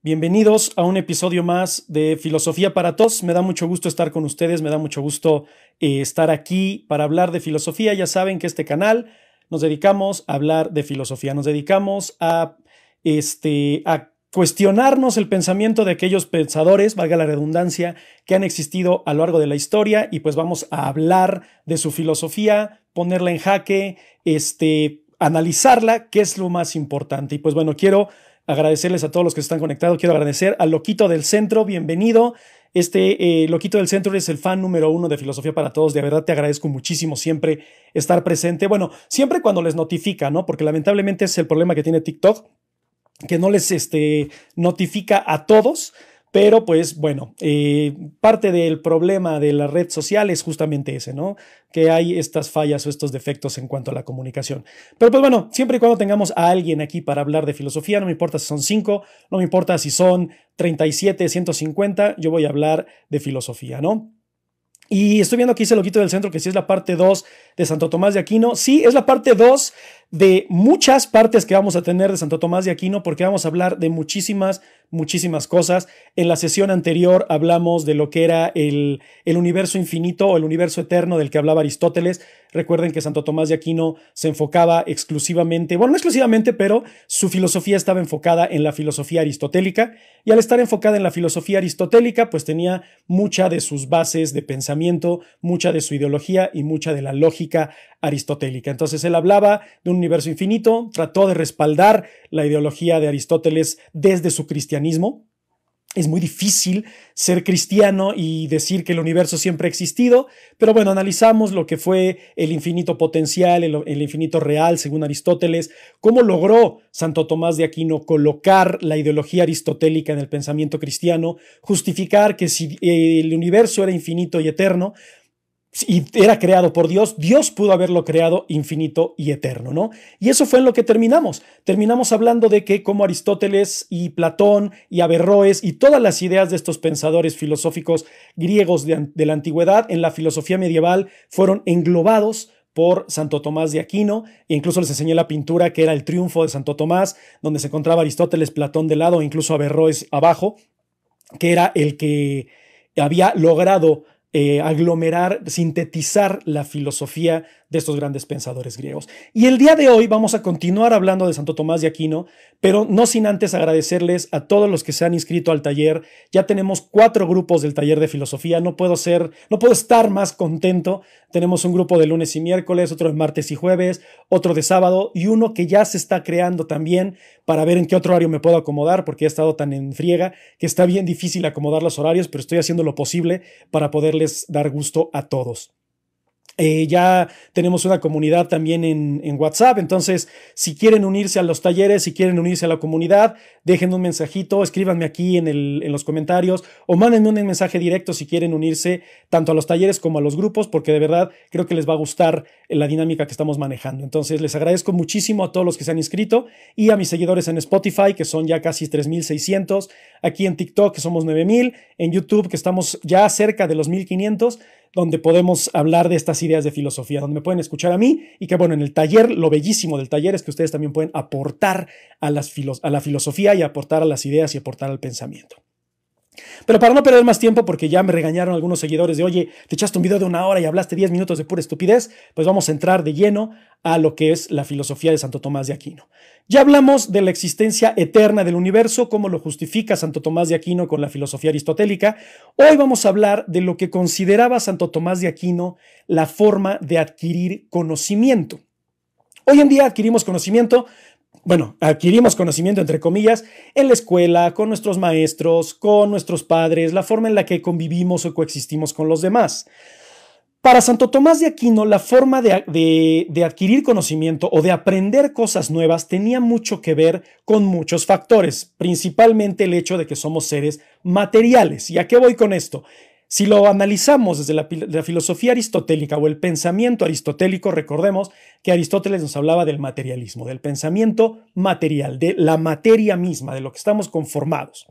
Bienvenidos a un episodio más de Filosofía para Todos. Me da mucho gusto estar con ustedes, me da mucho gusto estar aquí para hablar de filosofía. Ya saben que este canal nos dedicamos a hablar de filosofía, nos dedicamos a cuestionarnos el pensamiento de aquellos pensadores, valga la redundancia, que han existido a lo largo de la historia y pues vamos a hablar de su filosofía, ponerla en jaque, analizarla, que es lo más importante. Y pues bueno, quiero agradecerles a todos los que están conectados. Quiero agradecer al Loquito del Centro. Bienvenido. Loquito del Centro es el fan número 1 de Filosofía para Todos. De verdad te agradezco muchísimo siempre estar presente. Bueno, siempre cuando les notifica, ¿no? Porque lamentablemente es el problema que tiene TikTok, que no les notifica a todos. Pero pues bueno, parte del problema de la red social es justamente ese, ¿no? Que hay estas fallas o estos defectos en cuanto a la comunicación. Pero pues bueno, siempre y cuando tengamos a alguien aquí para hablar de filosofía, no me importa si son 5, no me importa si son 37, 150, yo voy a hablar de filosofía, ¿no? Y estoy viendo aquí ese Loquito del Centro que sí es la parte 2 de Santo Tomás de Aquino. Sí, es la parte 2 de muchas partes que vamos a tener de Santo Tomás de Aquino, porque vamos a hablar de muchísimas cosas. En la sesión anterior hablamos de lo que era el universo infinito o el universo eterno del que hablaba Aristóteles. Recuerden que Santo Tomás de Aquino se enfocaba exclusivamente, bueno, no exclusivamente, pero su filosofía estaba enfocada en la filosofía aristotélica, y al estar enfocada en la filosofía aristotélica, pues tenía mucha de sus bases de pensamiento, mucha de su ideología y mucha de la lógica aristotélica. Entonces él hablaba de un universo infinito, trató de respaldar la ideología de Aristóteles desde su cristianismo. Es muy difícil ser cristiano y decir que el universo siempre ha existido, pero bueno, analizamos lo que fue el infinito potencial, el infinito real, según Aristóteles, cómo logró Santo Tomás de Aquino colocar la ideología aristotélica en el pensamiento cristiano, justificar que si el universo era infinito y eterno, y era creado por Dios, Dios pudo haberlo creado infinito y eterno, ¿no? Y eso fue en lo que terminamos. Terminamos hablando de que como Aristóteles y Platón y Averroes y todas las ideas de estos pensadores filosóficos griegos de la antigüedad en la filosofía medieval fueron englobados por Santo Tomás de Aquino, e incluso les enseñé la pintura que era el triunfo de Santo Tomás, donde se encontraba Aristóteles, Platón de lado, e incluso Averroes abajo, que era el que había logrado aglomerar, sintetizar la filosofía de estos grandes pensadores griegos. Y el día de hoy vamos a continuar hablando de Santo Tomás de Aquino, pero no sin antes agradecerles a todos los que se han inscrito al taller. Ya tenemos 4 grupos del taller de filosofía. No puedo estar más contento. Tenemos un grupo de lunes y miércoles, otro de martes y jueves, otro de sábado y uno que ya se está creando también para ver en qué otro horario me puedo acomodar, porque he estado tan en friega que está bien difícil acomodar los horarios, pero estoy haciendo lo posible para poderles dar gusto a todos. Ya tenemos una comunidad también en WhatsApp, entonces si quieren unirse a los talleres, si quieren unirse a la comunidad, dejen un mensajito, escríbanme aquí en los comentarios o mándenme un mensaje directo si quieren unirse tanto a los talleres como a los grupos, porque de verdad creo que les va a gustar la dinámica que estamos manejando. Entonces les agradezco muchísimo a todos los que se han inscrito y a mis seguidores en Spotify, que son ya casi 3,600, aquí en TikTok, que somos 9,000, en YouTube, que estamos ya cerca de los 1,500, donde podemos hablar de estas ideas de filosofía, donde me pueden escuchar a mí y que bueno, en el taller, lo bellísimo del taller es que ustedes también pueden aportar a la filosofía y aportar a las ideas y aportar al pensamiento. Pero para no perder más tiempo, porque ya me regañaron algunos seguidores de, oye, te echaste un video de 1 hora y hablaste 10 minutos de pura estupidez, pues vamos a entrar de lleno a lo que es la filosofía de Santo Tomás de Aquino. Ya hablamos de la existencia eterna del universo, cómo lo justifica Santo Tomás de Aquino con la filosofía aristotélica. Hoy vamos a hablar de lo que consideraba Santo Tomás de Aquino la forma de adquirir conocimiento. Hoy en día adquirimos conocimiento entre comillas, en la escuela, con nuestros maestros, con nuestros padres, la forma en la que convivimos o coexistimos con los demás. Para Santo Tomás de Aquino, la forma de adquirir conocimiento o de aprender cosas nuevas tenía mucho que ver con muchos factores, principalmente el hecho de que somos seres materiales. ¿Y a qué voy con esto? Si lo analizamos desde la filosofía aristotélica o el pensamiento aristotélico, recordemos que Aristóteles nos hablaba del materialismo, del pensamiento material, de la materia misma, de lo que estamos conformados.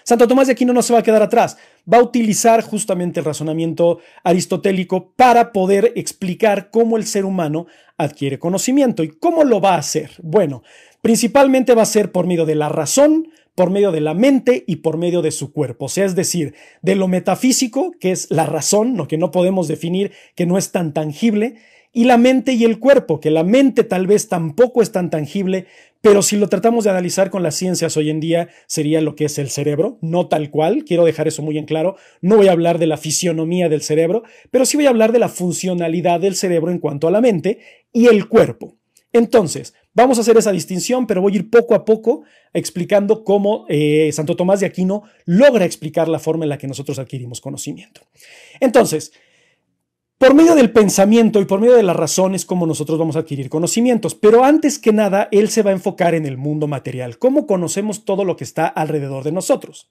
Santo Tomás de Aquino no se va a quedar atrás, va a utilizar justamente el razonamiento aristotélico para poder explicar cómo el ser humano adquiere conocimiento. ¿Y cómo lo va a hacer? Bueno, principalmente va a ser por medio de la razón, por medio de la mente y por medio de su cuerpo. O sea, es decir, de lo metafísico, que es la razón, lo que no podemos definir, que no es tan tangible, y la mente y el cuerpo, que la mente tal vez tampoco es tan tangible, pero si lo tratamos de analizar con las ciencias hoy en día, sería lo que es el cerebro, no tal cual, quiero dejar eso muy en claro, no voy a hablar de la fisionomía del cerebro, pero sí voy a hablar de la funcionalidad del cerebro en cuanto a la mente y el cuerpo. Entonces, vamos a hacer esa distinción, pero voy a ir poco a poco explicando cómo Santo Tomás de Aquino logra explicar la forma en la que nosotros adquirimos conocimiento. Entonces, por medio del pensamiento y por medio de la razón es como nosotros vamos a adquirir conocimientos, pero antes que nada, él se va a enfocar en el mundo material, cómo conocemos todo lo que está alrededor de nosotros.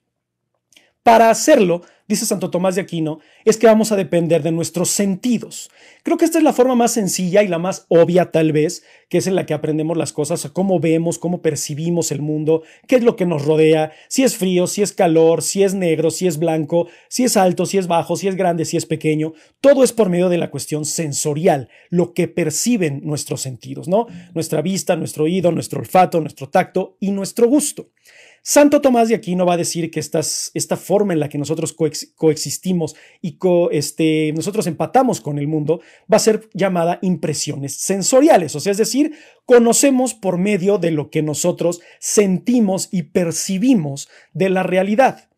Para hacerlo, dice Santo Tomás de Aquino, es que vamos a depender de nuestros sentidos. Creo que esta es la forma más sencilla y la más obvia tal vez, que es en la que aprendemos las cosas, cómo vemos, cómo percibimos el mundo, qué es lo que nos rodea, si es frío, si es calor, si es negro, si es blanco, si es alto, si es bajo, si es grande, si es pequeño. Todo es por medio de la cuestión sensorial, lo que perciben nuestros sentidos, ¿no? Nuestra vista, nuestro oído, nuestro olfato, nuestro tacto y nuestro gusto. Santo Tomás de Aquino va a decir que esta forma en la que nosotros coexistimos y nosotros empatamos con el mundo va a ser llamada impresiones sensoriales, o sea, es decir, conocemos por medio de lo que nosotros sentimos y percibimos de la realidad.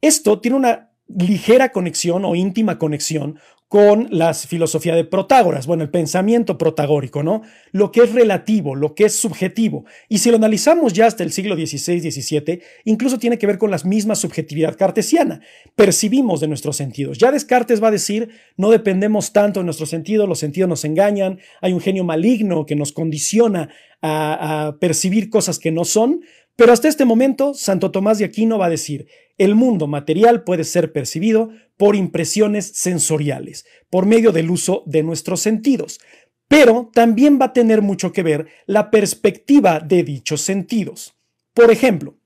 Esto tiene una ligera conexión o íntima conexión con la filosofía de Protágoras, bueno, el pensamiento protagórico, ¿no? Lo que es relativo, lo que es subjetivo. Y si lo analizamos ya hasta el siglo XVI-XVII, incluso tiene que ver con la misma subjetividad cartesiana. Percibimos de nuestros sentidos. Ya Descartes va a decir, no dependemos tanto de nuestros sentidos, los sentidos nos engañan, hay un genio maligno que nos condiciona a percibir cosas que no son, pero hasta este momento, Santo Tomás de Aquino va a decir, el mundo material puede ser percibido por impresiones sensoriales, por medio del uso de nuestros sentidos, pero también va a tener mucho que ver la perspectiva de dichos sentidos. Por ejemplo,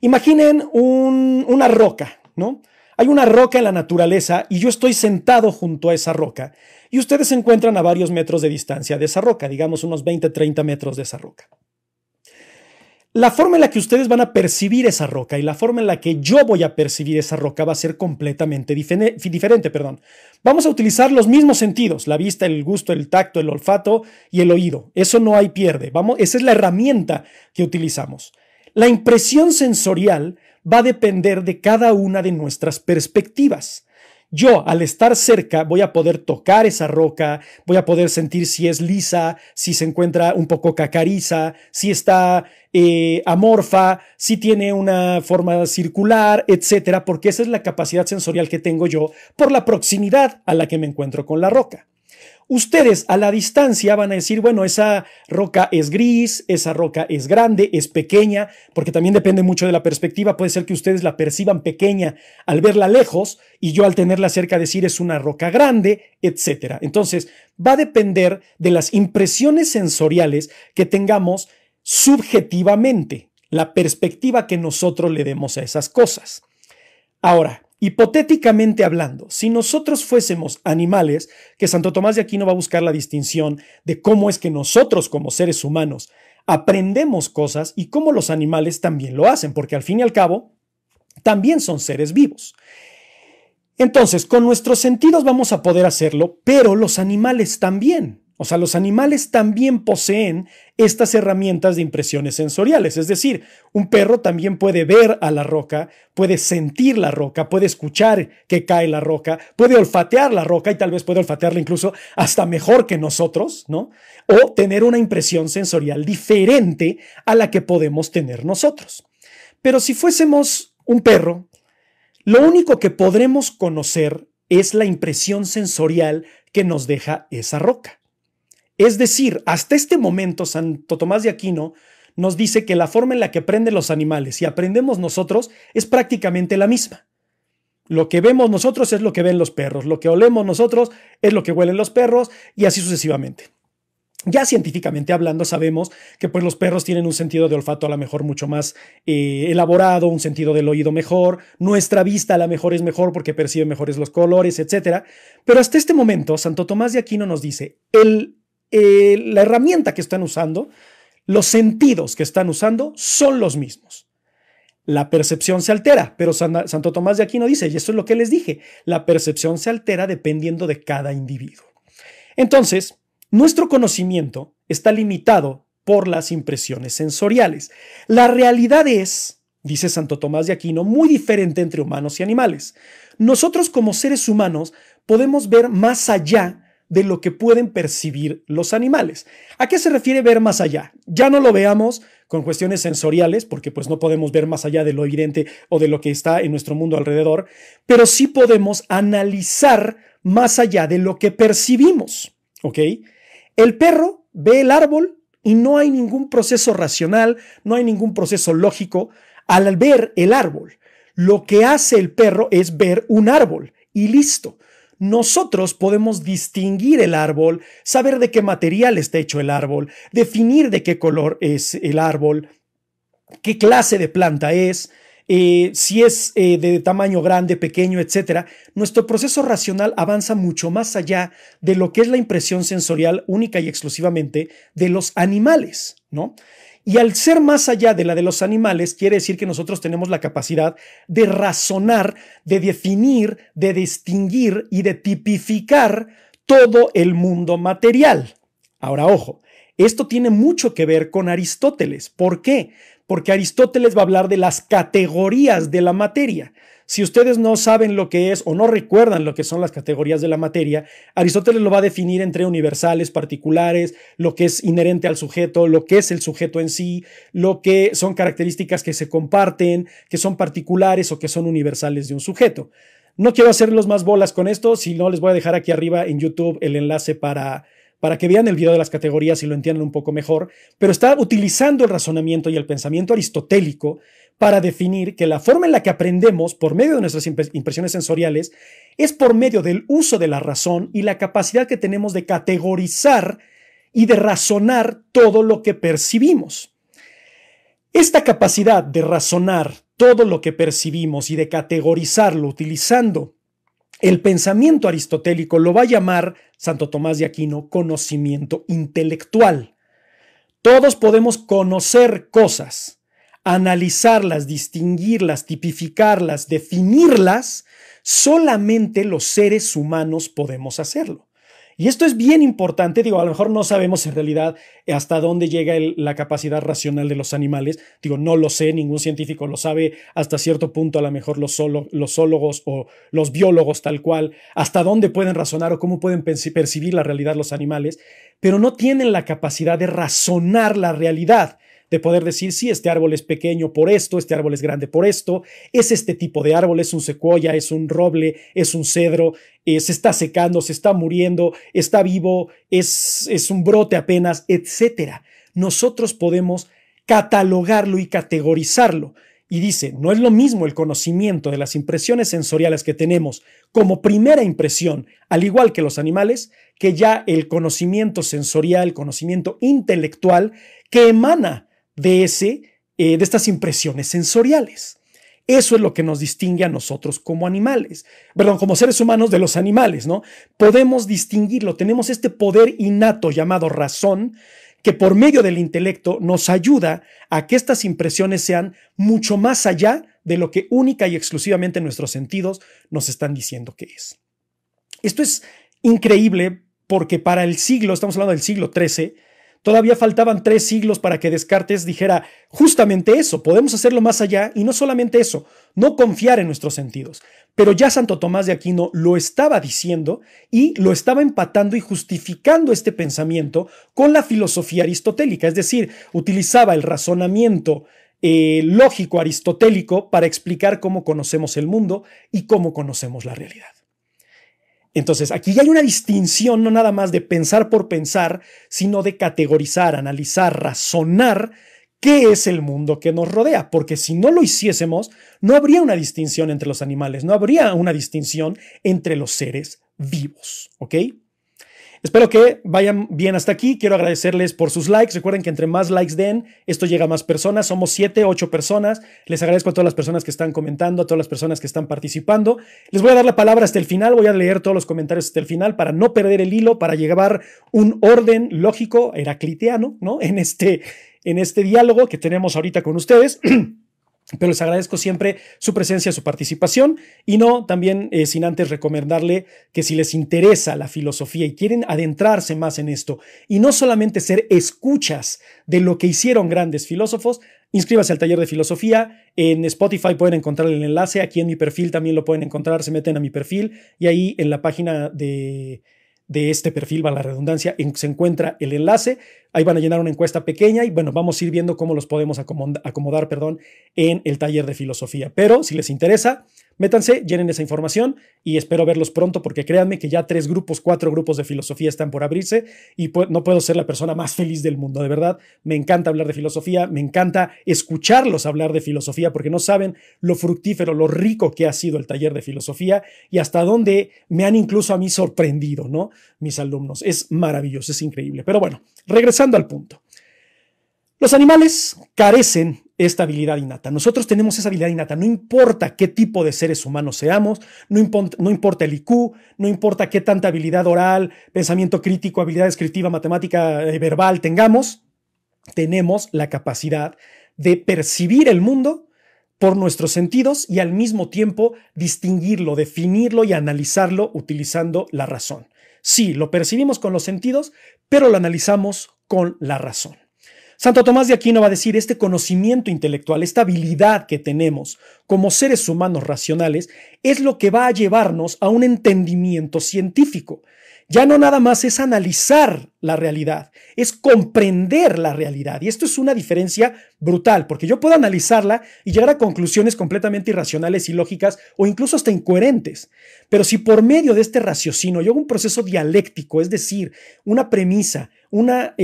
imaginen una roca, ¿no? Hay una roca en la naturaleza y yo estoy sentado junto a esa roca y ustedes se encuentran a varios metros de distancia de esa roca, digamos unos 20-30 metros de esa roca. La forma en la que ustedes van a percibir esa roca y la forma en la que yo voy a percibir esa roca va a ser completamente diferente. Vamos a utilizar los mismos sentidos, la vista, el gusto, el tacto, el olfato y el oído. Eso no hay pierde. Esa es la herramienta que utilizamos. La impresión sensorial va a depender de cada una de nuestras perspectivas. Yo, al estar cerca, voy a poder tocar esa roca, voy a poder sentir si es lisa, si se encuentra un poco cacariza, si está amorfa, si tiene una forma circular, etcétera, porque esa es la capacidad sensorial que tengo yo por la proximidad a la que me encuentro con la roca. Ustedes a la distancia van a decir, bueno, esa roca es gris, esa roca es grande, es pequeña, porque también depende mucho de la perspectiva. Puede ser que ustedes la perciban pequeña al verla lejos y yo al tenerla cerca decir es una roca grande, etc. Entonces, va a depender de las impresiones sensoriales que tengamos subjetivamente, la perspectiva que nosotros le demos a esas cosas. Ahora, hipotéticamente hablando, si nosotros fuésemos animales, que Santo Tomás de Aquino va a buscar la distinción de cómo es que nosotros como seres humanos aprendemos cosas y cómo los animales también lo hacen, porque al fin y al cabo también son seres vivos. Entonces, con nuestros sentidos vamos a poder hacerlo, pero los animales también. O sea, los animales también poseen estas herramientas de impresiones sensoriales. Es decir, un perro también puede ver a la roca, puede sentir la roca, puede escuchar que cae la roca, puede olfatear la roca y tal vez puede olfatearla incluso hasta mejor que nosotros, ¿no? O tener una impresión sensorial diferente a la que podemos tener nosotros. Pero si fuésemos un perro, lo único que podremos conocer es la impresión sensorial que nos deja esa roca. Es decir, hasta este momento Santo Tomás de Aquino nos dice que la forma en la que aprenden los animales y aprendemos nosotros es prácticamente la misma. Lo que vemos nosotros es lo que ven los perros, lo que olemos nosotros es lo que huelen los perros y así sucesivamente. Ya científicamente hablando sabemos que pues los perros tienen un sentido de olfato a lo mejor mucho más elaborado, un sentido del oído mejor, nuestra vista a lo mejor es mejor porque percibe mejores los colores, etc. Pero hasta este momento Santo Tomás de Aquino nos dice, la herramienta que están usando, los sentidos que están usando son los mismos. la percepción se altera, pero Santo Tomás de Aquino dice, y esto es lo que les dije, la percepción se altera dependiendo de cada individuo. Entonces, nuestro conocimiento está limitado por las impresiones sensoriales. La realidad es, dice Santo Tomás de Aquino, muy diferente entre humanos y animales. Nosotros como seres humanos podemos ver más allá de lo que pueden percibir los animales. ¿A qué se refiere ver más allá? Ya no lo veamos con cuestiones sensoriales, porque pues no podemos ver más allá de lo evidente o de lo que está en nuestro mundo alrededor, pero sí podemos analizar más allá de lo que percibimos, ¿ok? El perro ve el árbol y no hay ningún proceso racional, no hay ningún proceso lógico al ver el árbol. Lo que hace el perro es ver un árbol y listo. Nosotros podemos distinguir el árbol, saber de qué material está hecho el árbol, definir de qué color es el árbol, qué clase de planta es, si es de tamaño grande, pequeño, etc. Nuestro proceso racional avanza mucho más allá de lo que es la impresión sensorial única y exclusivamente de los animales, ¿no? Y al ser más allá de la de los animales, quiere decir que nosotros tenemos la capacidad de razonar, de definir, de distinguir y de tipificar todo el mundo material. Ahora, ojo, esto tiene mucho que ver con Aristóteles. ¿Por qué? Porque Aristóteles va a hablar de las categorías de la materia. Si ustedes no saben lo que es o no recuerdan lo que son las categorías de la materia, Aristóteles lo va a definir entre universales, particulares, lo que es inherente al sujeto, lo que es el sujeto en sí, lo que son características que se comparten, que son particulares o que son universales de un sujeto. No quiero hacerlos más bolas con esto, si no les voy a dejar aquí arriba en YouTube el enlace para que vean el video de las categorías y lo entiendan un poco mejor, pero está utilizando el razonamiento y el pensamiento aristotélico para definir que la forma en la que aprendemos por medio de nuestras impresiones sensoriales es por medio del uso de la razón y la capacidad que tenemos de categorizar y de razonar todo lo que percibimos. Esta capacidad de razonar todo lo que percibimos y de categorizarlo utilizando el pensamiento aristotélico lo va a llamar Santo Tomás de Aquino conocimiento intelectual. Todos podemos conocer cosas, analizarlas, distinguirlas, tipificarlas, definirlas, solamente los seres humanos podemos hacerlo. Y esto es bien importante, digo, a lo mejor no sabemos en realidad hasta dónde llega la capacidad racional de los animales, digo, no lo sé, ningún científico lo sabe, hasta cierto punto a lo mejor los zoólogos o los biólogos tal cual, hasta dónde pueden razonar o cómo pueden percibir la realidad los animales, pero no tienen la capacidad de razonar la realidad, de poder decir, sí, este árbol es pequeño por esto, este árbol es grande por esto, es este tipo de árbol, es un secuoya, es un roble, es un cedro, se está secando, se está muriendo, está vivo, es un brote apenas, etc. Nosotros podemos catalogarlo y categorizarlo. Y dice, no es lo mismo el conocimiento de las impresiones sensoriales que tenemos como primera impresión, al igual que los animales, que ya el conocimiento sensorial, el conocimiento intelectual que emana de estas impresiones sensoriales. Eso es lo que nos distingue a nosotros como animales, como seres humanos de los animales, ¿no? Podemos distinguirlo, tenemos este poder innato llamado razón, que por medio del intelecto nos ayuda a que estas impresiones sean mucho más allá de lo que única y exclusivamente nuestros sentidos nos están diciendo que es. Esto es increíble porque para el siglo, estamos hablando del siglo XIII, todavía faltaban 3 siglos para que Descartes dijera justamente eso, podemos hacerlo más allá y no solamente eso, no confiar en nuestros sentidos. Pero ya Santo Tomás de Aquino lo estaba diciendo y lo estaba empatando y justificando este pensamiento con la filosofía aristotélica, es decir, utilizaba el razonamiento lógico aristotélico para explicar cómo conocemos el mundo y cómo conocemos la realidad. Entonces, aquí ya hay una distinción no nada más de pensar por pensar, sino de categorizar, analizar, razonar qué es el mundo que nos rodea, porque si no lo hiciésemos, no habría una distinción entre los animales, no habría una distinción entre los seres vivos, ¿ok? Espero que vayan bien hasta aquí. Quiero agradecerles por sus likes. Recuerden que entre más likes den, esto llega a más personas. Somos 7, 8 personas. Les agradezco a todas las personas que están comentando, a todas las personas que están participando. Les voy a dar la palabra hasta el final. Voy a leer todos los comentarios hasta el final para no perder el hilo, para llevar un orden lógico heracliteano, ¿no? En este diálogo que tenemos ahorita con ustedes. Pero les agradezco siempre su presencia, su participación y no también sin antes recomendarle que si les interesa la filosofía y quieren adentrarse más en esto y no solamente ser escuchas de lo que hicieron grandes filósofos, inscríbase al taller de filosofía. En Spotify pueden encontrar el enlace, aquí en mi perfil también lo pueden encontrar, se meten a mi perfil y ahí en la página de este perfil, va la redundancia, se encuentra el enlace. Ahí van a llenar una encuesta pequeña y bueno, vamos a ir viendo cómo los podemos acomodar, en el taller de filosofía. Pero si les interesa, métanse, llenen esa información y espero verlos pronto porque créanme que ya 4 grupos de filosofía están por abrirse y no puedo ser la persona más feliz del mundo. De verdad, me encanta hablar de filosofía, me encanta escucharlos hablar de filosofía porque no saben lo fructífero, lo rico que ha sido el taller de filosofía y hasta dónde me han incluso a mí sorprendido, ¿no? Mis alumnos. Es maravilloso, es increíble. Pero bueno, regresando al punto. Los animales carecen esta habilidad innata. Nosotros tenemos esa habilidad innata. No importa qué tipo de seres humanos seamos, no importa el IQ, no importa qué tanta habilidad oral, pensamiento crítico, habilidad descriptiva, matemática, verbal tengamos, tenemos la capacidad de percibir el mundo por nuestros sentidos y al mismo tiempo distinguirlo, definirlo y analizarlo utilizando la razón. Sí, lo percibimos con los sentidos, pero lo analizamos con la razón. Santo Tomás de Aquino va a decir, este conocimiento intelectual, esta habilidad que tenemos como seres humanos racionales, es lo que va a llevarnos a un entendimiento científico. Ya no nada más es analizar la realidad, es comprender la realidad. Y esto es una diferencia brutal, porque yo puedo analizarla y llegar a conclusiones completamente irracionales y lógicas o incluso hasta incoherentes. Pero si por medio de este raciocinio yo hago un proceso dialéctico, es decir, una premisa, una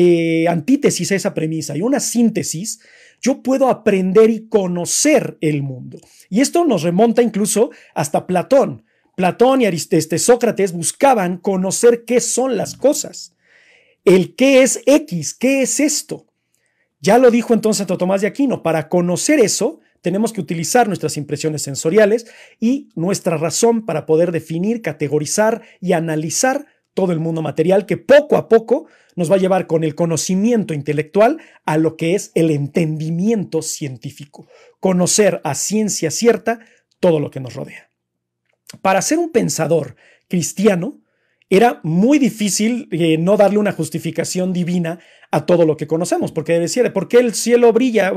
antítesis a esa premisa y una síntesis, yo puedo aprender y conocer el mundo. Y esto nos remonta incluso hasta Platón. Platón y Sócrates buscaban conocer qué son las cosas. El qué es X, qué es esto. Ya lo dijo entonces Santo Tomás de Aquino, para conocer eso tenemos que utilizar nuestras impresiones sensoriales y nuestra razón para poder definir, categorizar y analizar todo el mundo material que poco a poco nos va a llevar con el conocimiento intelectual a lo que es el entendimiento científico. Conocer a ciencia cierta todo lo que nos rodea. Para ser un pensador cristiano, era muy difícil no darle una justificación divina a todo lo que conocemos, porque decía, ¿por qué el cielo brilla?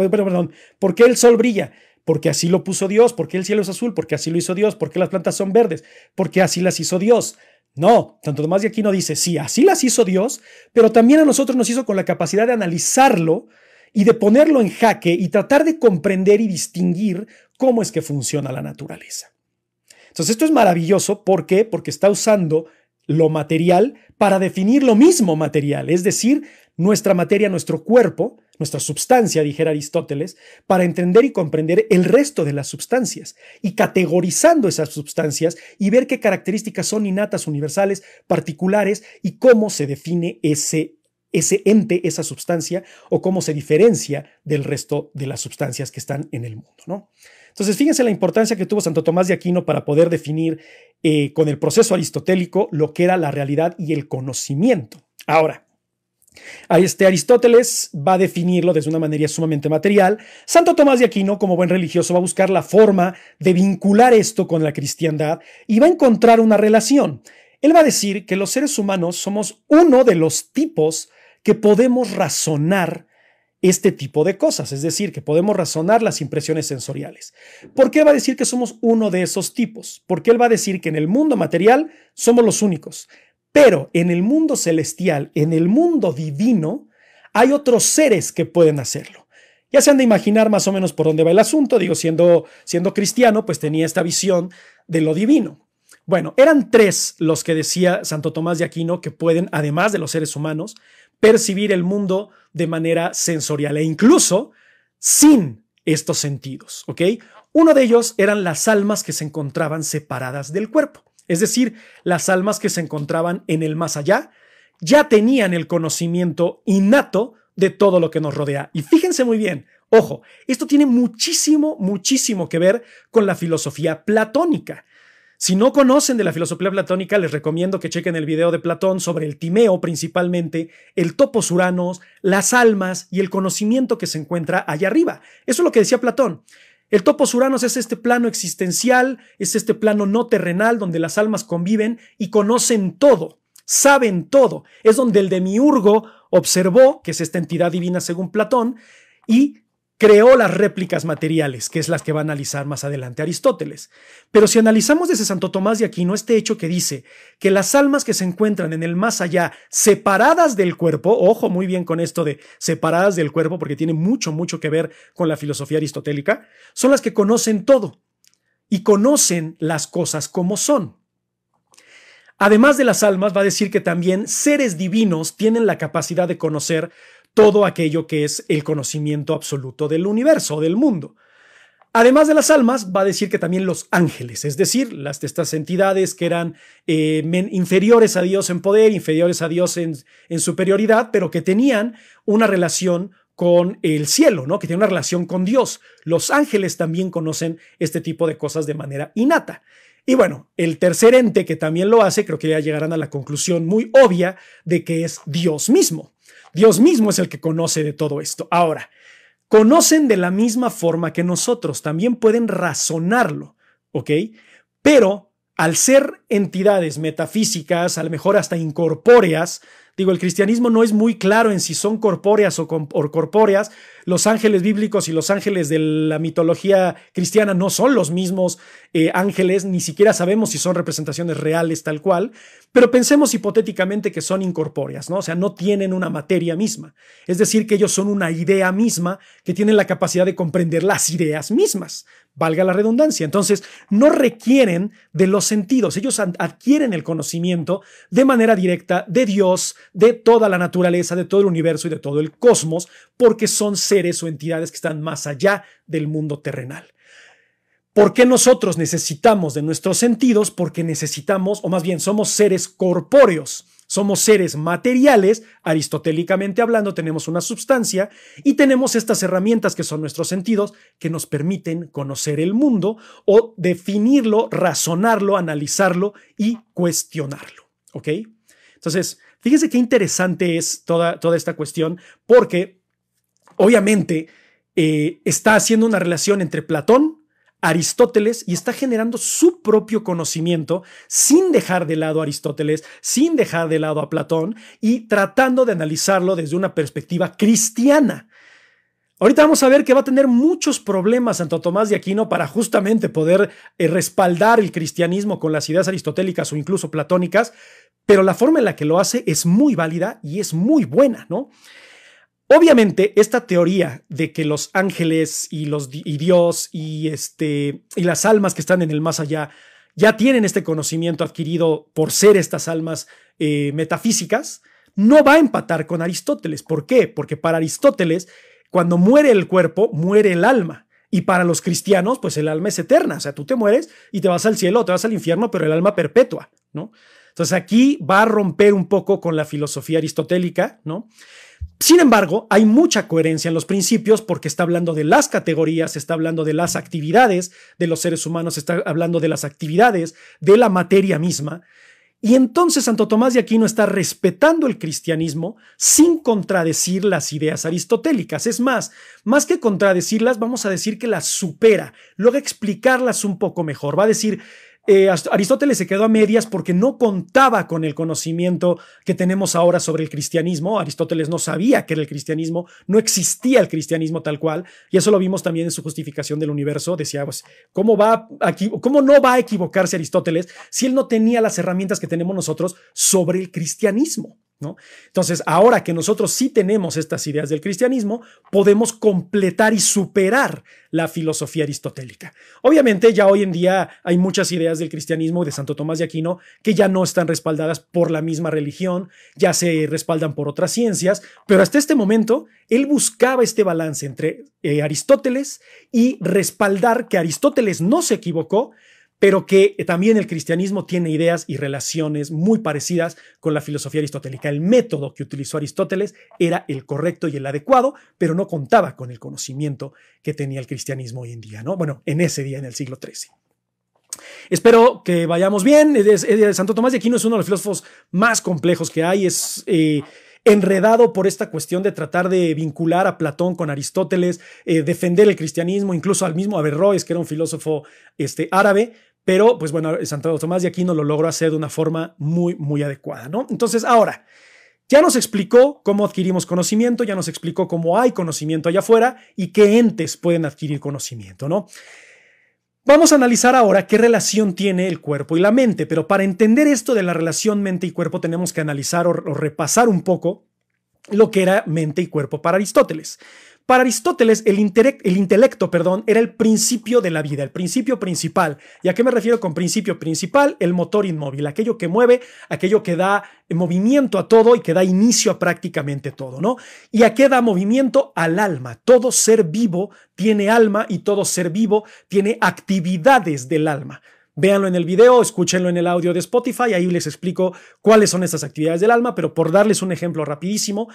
¿Por qué el sol brilla? Porque así lo puso Dios. ¿Por qué el cielo es azul? Porque así lo hizo Dios. ¿Por qué las plantas son verdes? Porque así las hizo Dios. No, Santo Tomás de Aquino dice, sí, así las hizo Dios, pero también a nosotros nos hizo con la capacidad de analizarlo y de ponerlo en jaque y tratar de comprender y distinguir cómo es que funciona la naturaleza. Entonces esto es maravilloso. ¿Por qué? Porque está usando lo material para definir lo mismo material, es decir, nuestra materia, nuestro cuerpo, nuestra substancia, dijera Aristóteles, para entender y comprender el resto de las substancias y categorizando esas substancias y ver qué características son innatas, universales, particulares y cómo se define ese ente, esa substancia o cómo se diferencia del resto de las substancias que están en el mundo, ¿no? Entonces, fíjense la importancia que tuvo Santo Tomás de Aquino para poder definir con el proceso aristotélico lo que era la realidad y el conocimiento. Ahora, Aristóteles va a definirlo desde una manera sumamente material. Santo Tomás de Aquino, como buen religioso, va a buscar la forma de vincular esto con la cristiandad y va a encontrar una relación. Él va a decir que los seres humanos somos uno de los tipos que podemos razonar este tipo de cosas, es decir, que podemos razonar las impresiones sensoriales. ¿Por qué va a decir que somos uno de esos tipos? Porque él va a decir que en el mundo material somos los únicos, pero en el mundo celestial, en el mundo divino, hay otros seres que pueden hacerlo. Ya se han de imaginar más o menos por dónde va el asunto. Digo, siendo cristiano, pues tenía esta visión de lo divino. Bueno, eran 3 los que decía Santo Tomás de Aquino que pueden, además de los seres humanos, percibir el mundo de manera sensorial e incluso sin estos sentidos, ¿ok? Uno de ellos eran las almas que se encontraban separadas del cuerpo, es decir, las almas que se encontraban en el más allá, ya tenían el conocimiento innato de todo lo que nos rodea. Y fíjense muy bien, ojo, esto tiene muchísimo, muchísimo que ver con la filosofía platónica. Si no conocen de la filosofía platónica, les recomiendo que chequen el video de Platón sobre el timeo principalmente, el topos uranos, las almas y el conocimiento que se encuentra allá arriba. Eso es lo que decía Platón. El topos uranos es este plano existencial, es este plano no terrenal donde las almas conviven y conocen todo, saben todo. Es donde el demiurgo observó, que es esta entidad divina según Platón, y creó las réplicas materiales, que es las que va a analizar más adelante Aristóteles. Pero si analizamos desde Santo Tomás de Aquino este hecho que dice que las almas que se encuentran en el más allá, separadas del cuerpo, ojo muy bien con esto de separadas del cuerpo, porque tiene mucho que ver con la filosofía aristotélica, son las que conocen todo y conocen las cosas como son. Además de las almas, va a decir que también seres divinos tienen la capacidad de conocer todo aquello que es el conocimiento absoluto del universo, del mundo. Además de las almas, va a decir que también los ángeles, es decir, estas entidades que eran inferiores a Dios en poder, inferiores a Dios en superioridad, pero que tenían una relación con el cielo, ¿no? Que tienen una relación con Dios. Los ángeles también conocen este tipo de cosas de manera innata. Y bueno, el tercer ente que también lo hace, creo que ya llegarán a la conclusión muy obvia de que es Dios mismo. Dios mismo es el que conoce de todo esto. Ahora, conocen de la misma forma que nosotros, también pueden razonarlo, ¿ok? Pero al ser entidades metafísicas, a lo mejor hasta incorpóreas, digo, el cristianismo no es muy claro en si son corpóreas o corpóreas. Los ángeles bíblicos y los ángeles de la mitología cristiana no son los mismos ángeles, ni siquiera sabemos si son representaciones reales tal cual, pero pensemos hipotéticamente que son incorpóreas, ¿no? O sea, no tienen una materia misma. Es decir, que ellos son una idea misma que tienen la capacidad de comprender las ideas mismas, valga la redundancia. Entonces, no requieren de los sentidos. Ellos adquieren el conocimiento de manera directa de Dios, de toda la naturaleza, de todo el universo y de todo el cosmos, porque son seres o entidades que están más allá del mundo terrenal. ¿Por qué nosotros necesitamos de nuestros sentidos? Porque necesitamos, o más bien somos seres corpóreos, somos seres materiales, aristotélicamente hablando, tenemos una sustancia y tenemos estas herramientas que son nuestros sentidos que nos permiten conocer el mundo o definirlo, razonarlo, analizarlo y cuestionarlo, ¿ok? Entonces, fíjense qué interesante es toda esta cuestión porque obviamente está haciendo una relación entre Platón, Aristóteles y está generando su propio conocimiento sin dejar de lado a Aristóteles, sin dejar de lado a Platón y tratando de analizarlo desde una perspectiva cristiana. Ahorita vamos a ver que va a tener muchos problemas Santo Tomás de Aquino para justamente poder respaldar el cristianismo con las ideas aristotélicas o incluso platónicas, pero la forma en la que lo hace es muy válida y es muy buena, ¿no? Obviamente, esta teoría de que los ángeles y Dios y las almas que están en el más allá ya tienen este conocimiento adquirido por ser estas almas metafísicas, no va a empatar con Aristóteles. ¿Por qué? Porque para Aristóteles, cuando muere el cuerpo, muere el alma. Y para los cristianos, pues el alma es eterna. O sea, tú te mueres y te vas al cielo o te vas al infierno, pero el alma perpetua, ¿no? Entonces aquí va a romper un poco con la filosofía aristotélica, ¿no? Sin embargo, hay mucha coherencia en los principios porque está hablando de las categorías, está hablando de las actividades de los seres humanos, está hablando de las actividades de la materia misma. Y entonces Santo Tomás de Aquino está respetando el cristianismo sin contradecir las ideas aristotélicas. Es más que contradecirlas, vamos a decir que las supera, logra explicarlas un poco mejor. Va a decir, Aristóteles se quedó a medias porque no contaba con el conocimiento que tenemos ahora sobre el cristianismo. Aristóteles no sabía que era el cristianismo, no existía el cristianismo tal cual, y eso lo vimos también en su justificación del universo. Decía, pues, ¿cómo no va a equivocarse Aristóteles si él no tenía las herramientas que tenemos nosotros sobre el cristianismo? ¿No? Entonces, ahora que nosotros sí tenemos estas ideas del cristianismo, podemos completar y superar la filosofía aristotélica. Obviamente, ya hoy en día hay muchas ideas del cristianismo de Santo Tomás de Aquino que ya no están respaldadas por la misma religión, ya se respaldan por otras ciencias, pero hasta este momento él buscaba este balance entre Aristóteles y respaldar que Aristóteles no se equivocó, pero que también el cristianismo tiene ideas y relaciones muy parecidas con la filosofía aristotélica. El método que utilizó Aristóteles era el correcto y el adecuado, pero no contaba con el conocimiento que tenía el cristianismo hoy en día, ¿no? Bueno, en ese día, en el siglo XIII. Espero que vayamos bien. Santo Tomás de Aquino es uno de los filósofos más complejos que hay. enredado por esta cuestión de tratar de vincular a Platón con Aristóteles, defender el cristianismo, incluso al mismo Averroes, que era un filósofo árabe, pero pues bueno, Santo Tomás de Aquino lo logró hacer de una forma muy, muy adecuada, ¿no? Entonces, ahora, ya nos explicó cómo adquirimos conocimiento, ya nos explicó cómo hay conocimiento allá afuera y qué entes pueden adquirir conocimiento, ¿no? Vamos a analizar ahora qué relación tiene el cuerpo y la mente, pero para entender esto de la relación mente y cuerpo tenemos que analizar o repasar un poco lo que era mente y cuerpo para Aristóteles. Para Aristóteles, el intelecto, era el principio de la vida, el principio principal. ¿Y a qué me refiero con principio principal? El motor inmóvil, aquello que mueve, aquello que da movimiento a todo y que da inicio a prácticamente todo, ¿no? ¿Y a qué da movimiento? Al alma. Todo ser vivo tiene alma y todo ser vivo tiene actividades del alma. Véanlo en el video, escúchenlo en el audio de Spotify, ahí les explico cuáles son estas actividades del alma, pero por darles un ejemplo rapidísimo,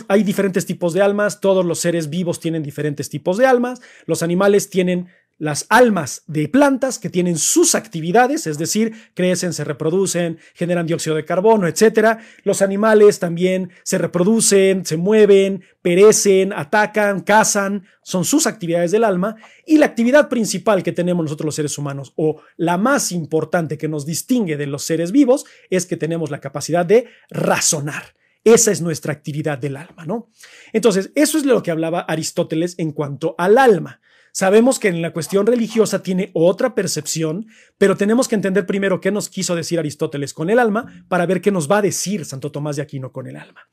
hay diferentes tipos de almas, todos los seres vivos tienen diferentes tipos de almas, los animales tienen las almas de plantas que tienen sus actividades, es decir, crecen, se reproducen, generan dióxido de carbono, etc. Los animales también se reproducen, se mueven, perecen, atacan, cazan, son sus actividades del alma. Y la actividad principal que tenemos nosotros los seres humanos, o la más importante que nos distingue de los seres vivos, es que tenemos la capacidad de razonar. Esa es nuestra actividad del alma, ¿no? Entonces, eso es lo que hablaba Aristóteles en cuanto al alma. Sabemos que en la cuestión religiosa tiene otra percepción, pero tenemos que entender primero qué nos quiso decir Aristóteles con el alma para ver qué nos va a decir Santo Tomás de Aquino con el alma.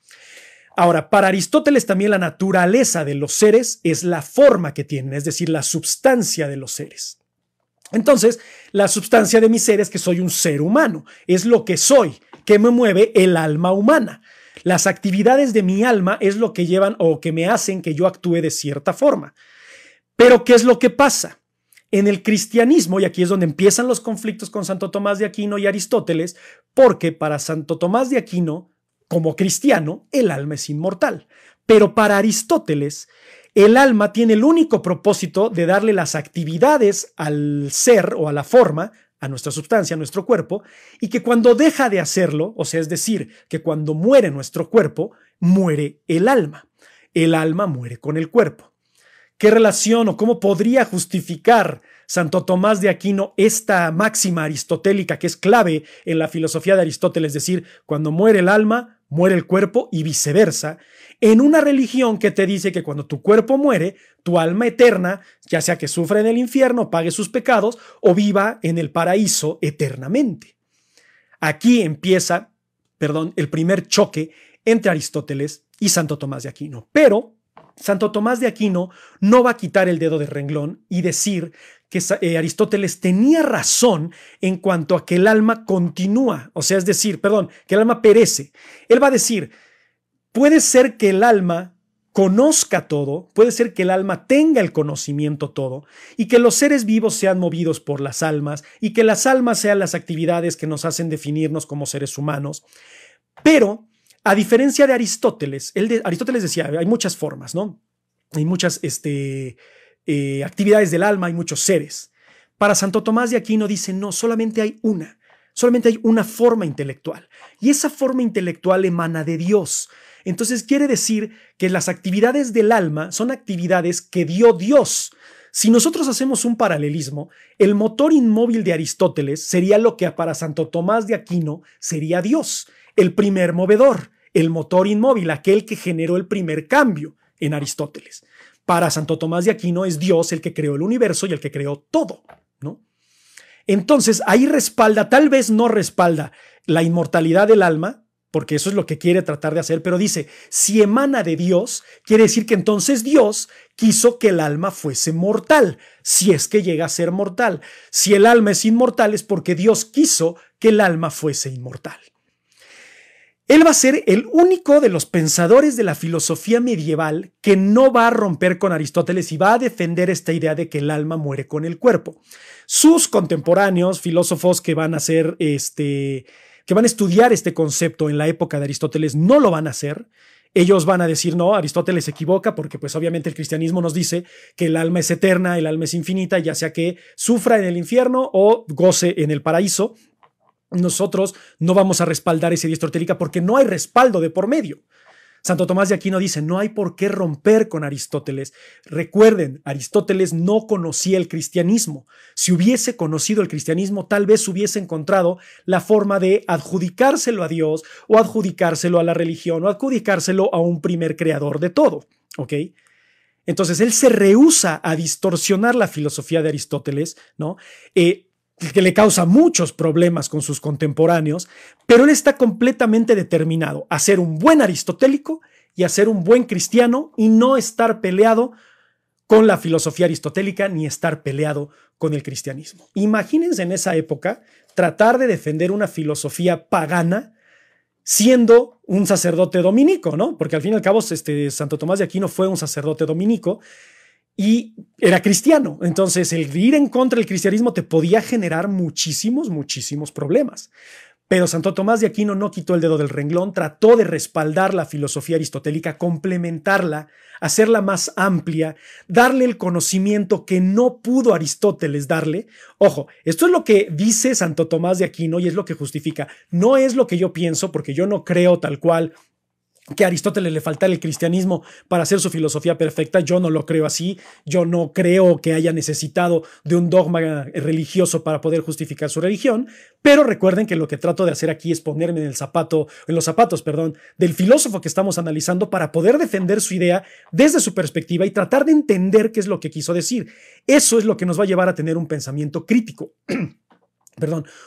Ahora, para Aristóteles también la naturaleza de los seres es la forma que tienen, es decir, la substancia de los seres. Entonces, la substancia de mi ser es que soy un ser humano, es lo que soy, que me mueve el alma humana. Las actividades de mi alma es lo que llevan o que me hacen que yo actúe de cierta forma. Pero, ¿qué es lo que pasa? En el cristianismo, y aquí es donde empiezan los conflictos con Santo Tomás de Aquino y Aristóteles, porque para Santo Tomás de Aquino, como cristiano, el alma es inmortal. Pero para Aristóteles, el alma tiene el único propósito de darle las actividades al ser o a la forma, a nuestra sustancia, a nuestro cuerpo, y que cuando deja de hacerlo, o sea, es decir, que cuando muere nuestro cuerpo, muere el alma. El alma muere con el cuerpo. ¿Qué relación o cómo podría justificar Santo Tomás de Aquino esta máxima aristotélica que es clave en la filosofía de Aristóteles? Es decir, cuando muere el alma, muere el cuerpo y viceversa, en una religión que te dice que cuando tu cuerpo muere, tu alma eterna, ya sea que sufra en el infierno, pague sus pecados o viva en el paraíso eternamente. Aquí empieza, el primer choque entre Aristóteles y Santo Tomás de Aquino. Pero Santo Tomás de Aquino no va a quitar el dedo del renglón y decir que Aristóteles tenía razón en cuanto a que el alma continúa, o sea, es decir, que el alma perece. Él va a decir, puede ser que el alma conozca todo, puede ser que el alma tenga el conocimiento todo y que los seres vivos sean movidos por las almas y que las almas sean las actividades que nos hacen definirnos como seres humanos. Pero, a diferencia de Aristóteles, Aristóteles decía, hay muchas formas, ¿no? Hay muchas actividades del alma, hay muchos seres. Para Santo Tomás de Aquino dice, no, solamente hay una forma intelectual. Y esa forma intelectual emana de Dios. Entonces quiere decir que las actividades del alma son actividades que dio Dios. Si nosotros hacemos un paralelismo, el motor inmóvil de Aristóteles sería lo que para Santo Tomás de Aquino sería Dios, el primer movedor, el motor inmóvil, aquel que generó el primer cambio en Aristóteles. Para Santo Tomás de Aquino es Dios el que creó el universo y el que creó todo, ¿no? Entonces ahí respalda, tal vez no respalda la inmortalidad del alma, porque eso es lo que quiere tratar de hacer, pero dice, si emana de Dios, quiere decir que entonces Dios quiso que el alma fuese mortal, si es que llega a ser mortal. Si el alma es inmortal es porque Dios quiso que el alma fuese inmortal. Él va a ser el único de los pensadores de la filosofía medieval que no va a romper con Aristóteles y va a defender esta idea de que el alma muere con el cuerpo. Sus contemporáneos, filósofos que van a estudiar este concepto en la época de Aristóteles, no lo van a hacer. Ellos van a decir, no, Aristóteles se equivoca porque pues obviamente el cristianismo nos dice que el alma es eterna, el alma es infinita, ya sea que sufra en el infierno o goce en el paraíso. nosotros no vamos a respaldar esa idea aristotélica porque no hay respaldo de por medio. Santo Tomás de Aquino dice, no hay por qué romper con Aristóteles. Recuerden, Aristóteles no conocía el cristianismo. Si hubiese conocido el cristianismo, tal vez hubiese encontrado la forma de adjudicárselo a Dios o adjudicárselo a la religión o adjudicárselo a un primer creador de todo. ¿Ok? Entonces, él se rehúsa a distorsionar la filosofía de Aristóteles, ¿no? Que le causa muchos problemas con sus contemporáneos, pero él está completamente determinado a ser un buen aristotélico y a ser un buen cristiano y no estar peleado con la filosofía aristotélica ni estar peleado con el cristianismo. Imagínense en esa época tratar de defender una filosofía pagana siendo un sacerdote dominico, ¿no? Porque al fin y al cabo Santo Tomás de Aquino fue un sacerdote dominico y era cristiano. Entonces, el ir en contra del cristianismo te podía generar muchísimos problemas. Pero Santo Tomás de Aquino no quitó el dedo del renglón, trató de respaldar la filosofía aristotélica, complementarla, hacerla más amplia, darle el conocimiento que no pudo Aristóteles darle. Ojo, esto es lo que dice Santo Tomás de Aquino y es lo que justifica. No es lo que yo pienso, porque yo no creo tal cual que a Aristóteles le faltara el cristianismo para hacer su filosofía perfecta. Yo no lo creo así. Yo no creo que haya necesitado de un dogma religioso para poder justificar su religión. Pero recuerden que lo que trato de hacer aquí es ponerme en los zapatos, del filósofo que estamos analizando para poder defender su idea desde su perspectiva y tratar de entender qué es lo que quiso decir. Eso es lo que nos va a llevar a tener un pensamiento crítico.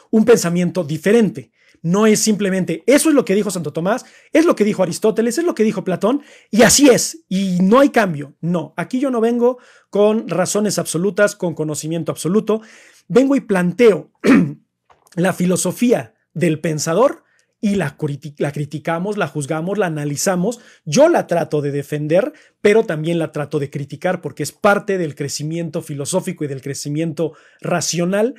Un pensamiento diferente. No es simplemente, eso es lo que dijo Santo Tomás, es lo que dijo Aristóteles, es lo que dijo Platón, y así es, y no hay cambio. No, aquí yo no vengo con razones absolutas, con conocimiento absoluto, vengo y planteo la filosofía del pensador y la criticamos, la juzgamos, la analizamos. Yo la trato de defender, pero también la trato de criticar porque es parte del crecimiento filosófico y del crecimiento racional.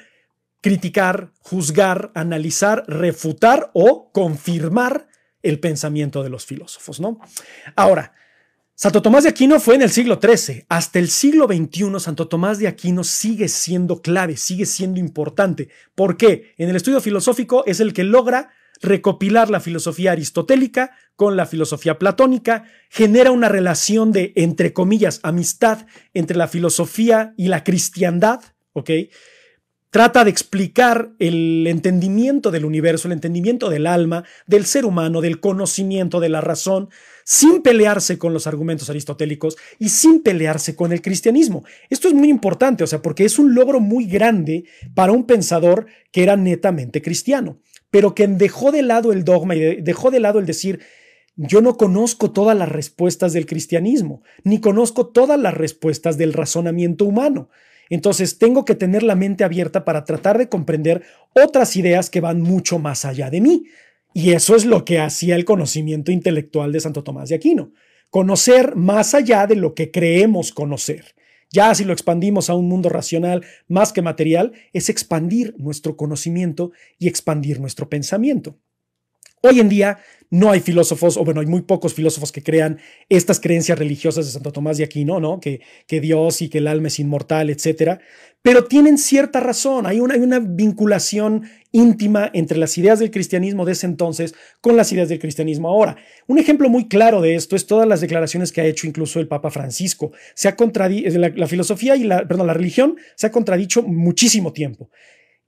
Criticar, juzgar, analizar, refutar o confirmar el pensamiento de los filósofos, ¿no? Ahora, Santo Tomás de Aquino fue en el siglo XIII. Hasta el siglo XXI, Santo Tomás de Aquino sigue siendo clave, sigue siendo importante. ¿Por qué? En el estudio filosófico es el que logra recopilar la filosofía aristotélica con la filosofía platónica, genera una relación de, entre comillas, amistad entre la filosofía y la cristiandad, ¿ok? Trata de explicar el entendimiento del universo, el entendimiento del alma, del ser humano, del conocimiento, de la razón, sin pelearse con los argumentos aristotélicos y sin pelearse con el cristianismo. Esto es muy importante, porque es un logro muy grande para un pensador que era netamente cristiano, pero que dejó de lado el dogma y dejó de lado el decir, yo no conozco todas las respuestas del cristianismo, ni conozco todas las respuestas del razonamiento humano. Entonces tengo que tener la mente abierta para tratar de comprender otras ideas que van mucho más allá de mí. Y eso es lo que hacía el conocimiento intelectual de Santo Tomás de Aquino. Conocer más allá de lo que creemos conocer. Ya si lo expandimos a un mundo racional más que material, es expandir nuestro conocimiento y expandir nuestro pensamiento. Hoy en día no hay filósofos, hay muy pocos filósofos que crean estas creencias religiosas de Santo Tomás de Aquino, ¿no? Que Dios y que el alma es inmortal, etcétera. Pero tienen cierta razón. Hay una vinculación íntima entre las ideas del cristianismo de ese entonces con las ideas del cristianismo ahora. Un ejemplo muy claro de esto es todas las declaraciones que ha hecho incluso el Papa Francisco. La filosofía y la religión se ha contradicho muchísimo tiempo.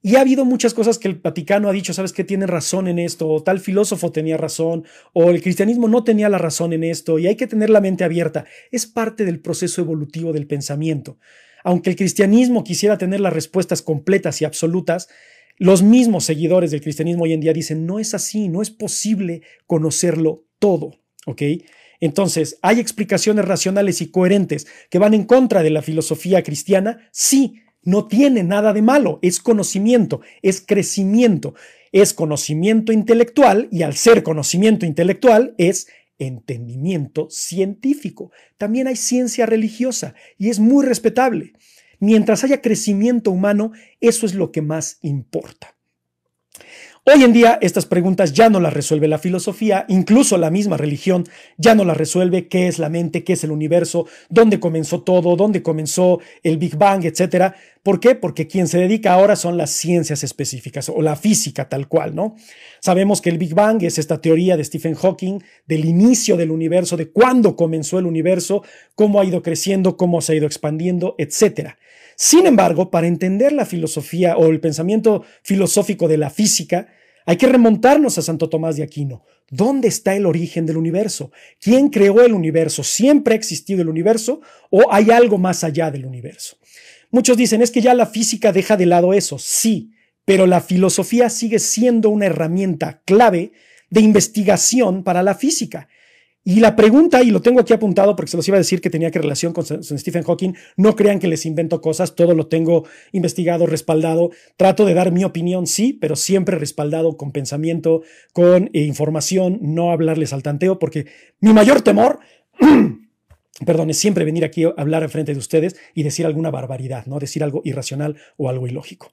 Y ha habido muchas cosas que el Vaticano ha dicho, ¿sabes qué? Tiene razón en esto, o tal filósofo tenía razón, o el cristianismo no tenía la razón en esto, y hay que tener la mente abierta. Es parte del proceso evolutivo del pensamiento. Aunque el cristianismo quisiera tener las respuestas completas y absolutas, los mismos seguidores del cristianismo hoy en día dicen, no es así, no es posible conocerlo todo, ¿ok? Entonces, ¿hay explicaciones racionales y coherentes que van en contra de la filosofía cristiana? Sí. No tiene nada de malo, es conocimiento, es crecimiento, es conocimiento intelectual y al ser conocimiento intelectual es entendimiento científico. También hay ciencia religiosa y es muy respetable. Mientras haya crecimiento humano, eso es lo que más importa. Hoy en día estas preguntas ya no las resuelve la filosofía, incluso la misma religión ya no las resuelve. ¿Qué es la mente? ¿Qué es el universo? ¿Dónde comenzó todo? ¿Dónde comenzó el Big Bang? Etcétera. ¿Por qué? Porque quien se dedica ahora son las ciencias específicas o la física tal cual, ¿no? Sabemos que el Big Bang es esta teoría de Stephen Hawking del inicio del universo, de cuándo comenzó el universo, cómo ha ido creciendo, cómo se ha ido expandiendo, etcétera. Sin embargo, para entender la filosofía o el pensamiento filosófico de la física, hay que remontarnos a Santo Tomás de Aquino. ¿Dónde está el origen del universo? ¿Quién creó el universo? ¿Siempre ha existido el universo o hay algo más allá del universo? Muchos dicen, es que ya la física deja de lado eso. Sí, pero la filosofía sigue siendo una herramienta clave de investigación para la física. Y la pregunta, y lo tengo aquí apuntado porque se los iba a decir que tenía que relación con Stephen Hawking, no crean que les invento cosas, todo lo tengo investigado, respaldado, trato de dar mi opinión, sí, pero siempre respaldado con pensamiento, con información, no hablarles al tanteo, porque mi mayor temor, perdón, es siempre venir aquí a hablar enfrente de ustedes y decir alguna barbaridad, ¿no? Decir algo irracional o algo ilógico.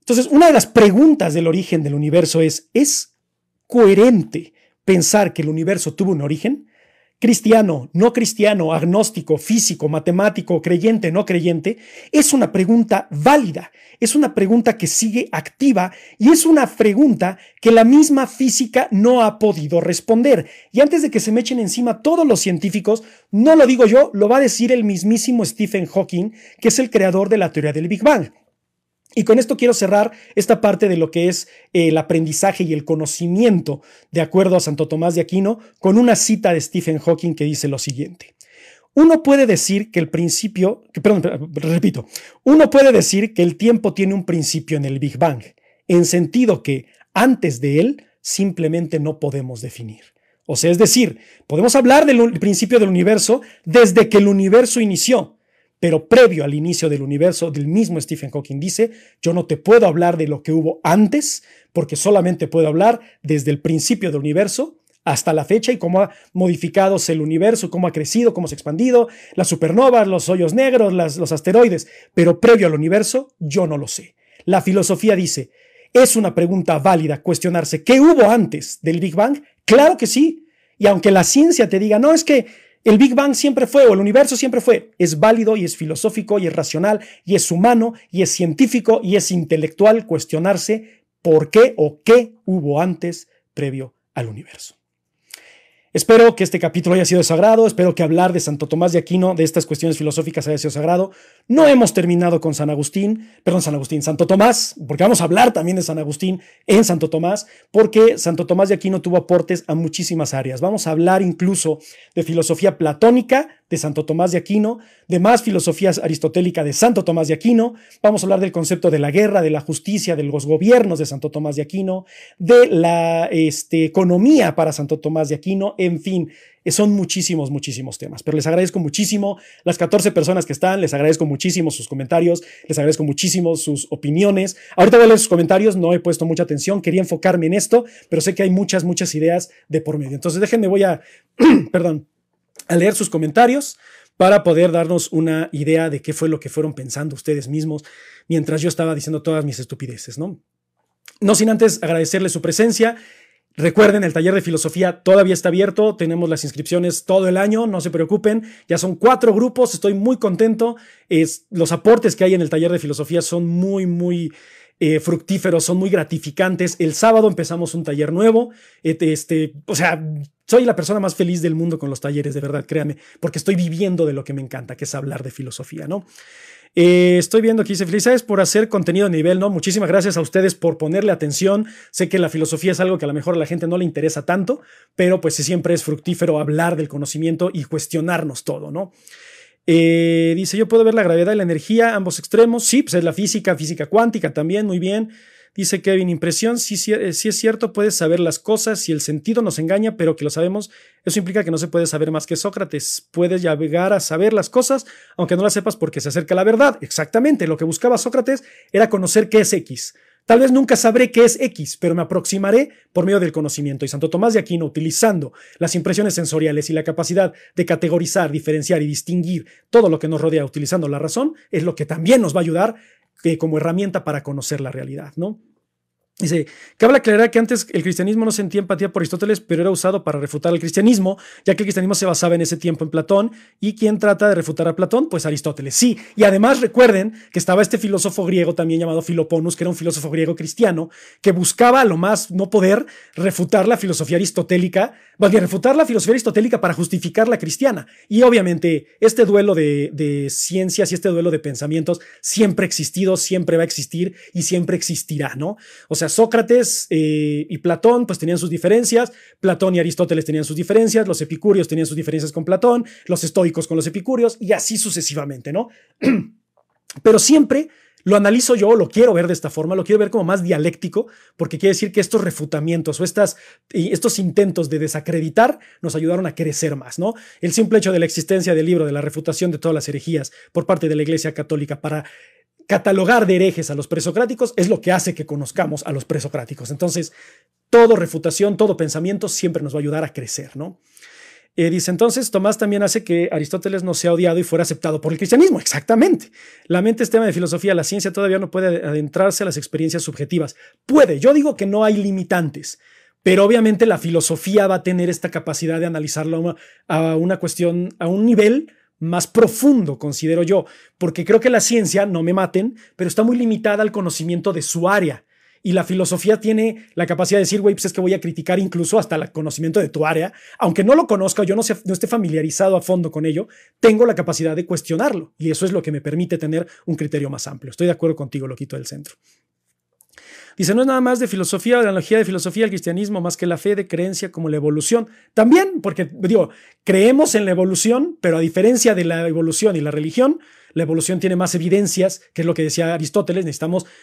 Entonces, una de las preguntas del origen del universo ¿es coherente pensar que el universo tuvo un origen? Cristiano, no cristiano, agnóstico, físico, matemático, creyente, no creyente, es una pregunta válida, es una pregunta que sigue activa y es una pregunta que la misma física no ha podido responder. Y antes de que se me echen encima todos los científicos, no lo digo yo, lo va a decir el mismísimo Stephen Hawking, que es el creador de la teoría del Big Bang. Y con esto quiero cerrar esta parte de lo que es el aprendizaje y el conocimiento de acuerdo a Santo Tomás de Aquino con una cita de Stephen Hawking que dice lo siguiente. Uno puede decir que uno puede decir que el tiempo tiene un principio en el Big Bang, en sentido que antes de él simplemente no podemos definir. O sea, es decir, podemos hablar del principio del universo desde que el universo inició. Pero previo al inicio del universo, del mismo Stephen Hawking dice, yo no te puedo hablar de lo que hubo antes, porque solamente puedo hablar desde el principio del universo hasta la fecha y cómo ha modificado el universo, cómo ha crecido, cómo se ha expandido, las supernovas, los hoyos negros, los asteroides. Pero previo al universo, yo no lo sé. La filosofía dice, ¿es una pregunta válida cuestionarse qué hubo antes del Big Bang? Claro que sí. Y aunque la ciencia te diga, no, es que el Big Bang siempre fue, o el universo siempre fue, es válido y es filosófico y es racional y es humano y es científico y es intelectual cuestionarse por qué o qué hubo antes previo al universo. Espero que este capítulo haya sido de su agrado, espero que hablar de Santo Tomás de Aquino, de estas cuestiones filosóficas haya sido de su agrado. No hemos terminado con Santo Tomás, porque vamos a hablar también de San Agustín en Santo Tomás, porque Santo Tomás de Aquino tuvo aportes a muchísimas áreas. Vamos a hablar incluso de filosofía platónica de Santo Tomás de Aquino, de más filosofías aristotélica de Santo Tomás de Aquino, vamos a hablar del concepto de la guerra, de la justicia, de los gobiernos de Santo Tomás de Aquino, de la economía para Santo Tomás de Aquino, en fin, son muchísimos temas, pero les agradezco muchísimo las 14 personas que están, les agradezco muchísimo sus comentarios, les agradezco muchísimo sus opiniones. Ahorita voy a leer sus comentarios, no he puesto mucha atención, quería enfocarme en esto, pero sé que hay muchas ideas de por medio. Entonces déjenme, voy a, a leer sus comentarios para poder darnos una idea de qué fue lo que fueron pensando ustedes mismos mientras yo estaba diciendo todas mis estupideces, ¿no? No sin antes agradecerles su presencia. Recuerden, el taller de filosofía todavía está abierto, tenemos las inscripciones todo el año, no se preocupen, ya son 4 grupos, estoy muy contento, los aportes que hay en el taller de filosofía son muy fructíferos, son muy gratificantes. El sábado empezamos un taller nuevo, o sea, soy la persona más feliz del mundo con los talleres, de verdad, créanme, porque estoy viviendo de lo que me encanta, que es hablar de filosofía, ¿no? Estoy viendo que dice, felicidades por hacer contenido de nivel, ¿no? Muchísimas gracias a ustedes por ponerle atención. Sé que la filosofía es algo que a lo mejor a la gente no le interesa tanto, pero pues siempre es fructífero hablar del conocimiento y cuestionarnos todo, ¿no? Dice, yo puedo ver la gravedad y la energía, ambos extremos. Sí, pues es la física cuántica también, muy bien. Dice Kevin, impresión, sí es cierto, puedes saber las cosas si el sentido nos engaña, pero que lo sabemos, eso implica que no se puede saber más que Sócrates. Puedes llegar a saber las cosas, aunque no las sepas porque se acerca a la verdad. Exactamente, lo que buscaba Sócrates era conocer qué es X. Tal vez nunca sabré qué es X, pero me aproximaré por medio del conocimiento. Y Santo Tomás de Aquino, utilizando las impresiones sensoriales y la capacidad de categorizar, diferenciar y distinguir todo lo que nos rodea utilizando la razón, es lo que también nos va a ayudar como herramienta para conocer la realidad, ¿no? Dice, cabe aclarar que antes el cristianismo no sentía empatía por Aristóteles, pero era usado para refutar al cristianismo, ya que el cristianismo se basaba en ese tiempo en Platón. ¿Y quién trata de refutar a Platón? Pues Aristóteles. Sí, y además recuerden que estaba este filósofo griego también llamado Filoponus, que era un filósofo griego cristiano, que buscaba a lo más no poder refutar la filosofía aristotélica, más bien refutar la filosofía aristotélica para justificar la cristiana. Y obviamente este duelo de ciencias y este duelo de pensamientos siempre ha existido, siempre va a existir y siempre existirá, ¿no? O sea, Sócrates y Platón pues tenían sus diferencias, Platón y Aristóteles tenían sus diferencias, los epicúreos tenían sus diferencias con Platón, los estoicos con los epicúreos y así sucesivamente, ¿no? Pero siempre lo analizo yo, lo quiero ver de esta forma, lo quiero ver como más dialéctico, porque quiere decir que estos refutamientos o estos intentos de desacreditar nos ayudaron a crecer más, ¿no? El simple hecho de la existencia del libro de la refutación de todas las herejías por parte de la Iglesia Católica para catalogar de herejes a los presocráticos es lo que hace que conozcamos a los presocráticos. Entonces, todo refutación, todo pensamiento siempre nos va a ayudar a crecer, ¿no? Dice, entonces, Tomás también hace que Aristóteles no sea odiado y fuera aceptado por el cristianismo. Exactamente. La mente es tema de filosofía. La ciencia todavía no puede adentrarse a las experiencias subjetivas. Puede. Yo digo que no hay limitantes. Pero obviamente la filosofía va a tener esta capacidad de analizarlo a una cuestión, a un nivel más profundo, considero yo, porque creo que la ciencia, no me maten, pero está muy limitada al conocimiento de su área. Y la filosofía tiene la capacidad de decir, güey, pues es que voy a criticar incluso hasta el conocimiento de tu área. Aunque no lo conozca, yo no esté familiarizado a fondo con ello, tengo la capacidad de cuestionarlo. Y eso es lo que me permite tener un criterio más amplio. Estoy de acuerdo contigo, loquito del centro. Dice, no es nada más de filosofía, de analogía de filosofía, el cristianismo, más que la fe de creencia como la evolución. También, porque digo, creemos en la evolución, pero a diferencia de la evolución y la religión, la evolución tiene más evidencias, que es lo que decía Aristóteles,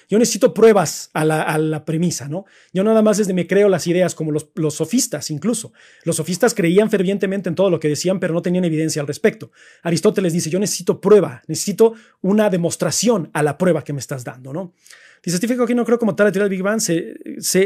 yo necesito pruebas a la premisa, ¿no? Yo nada más me creo las ideas, como los sofistas incluso. Los sofistas creían fervientemente en todo lo que decían, pero no tenían evidencia al respecto. Aristóteles dice, yo necesito prueba, necesito una demostración a la prueba que me estás dando, ¿no? Dice Stephen Hawking, no creo como tal la teoría del Big Bang.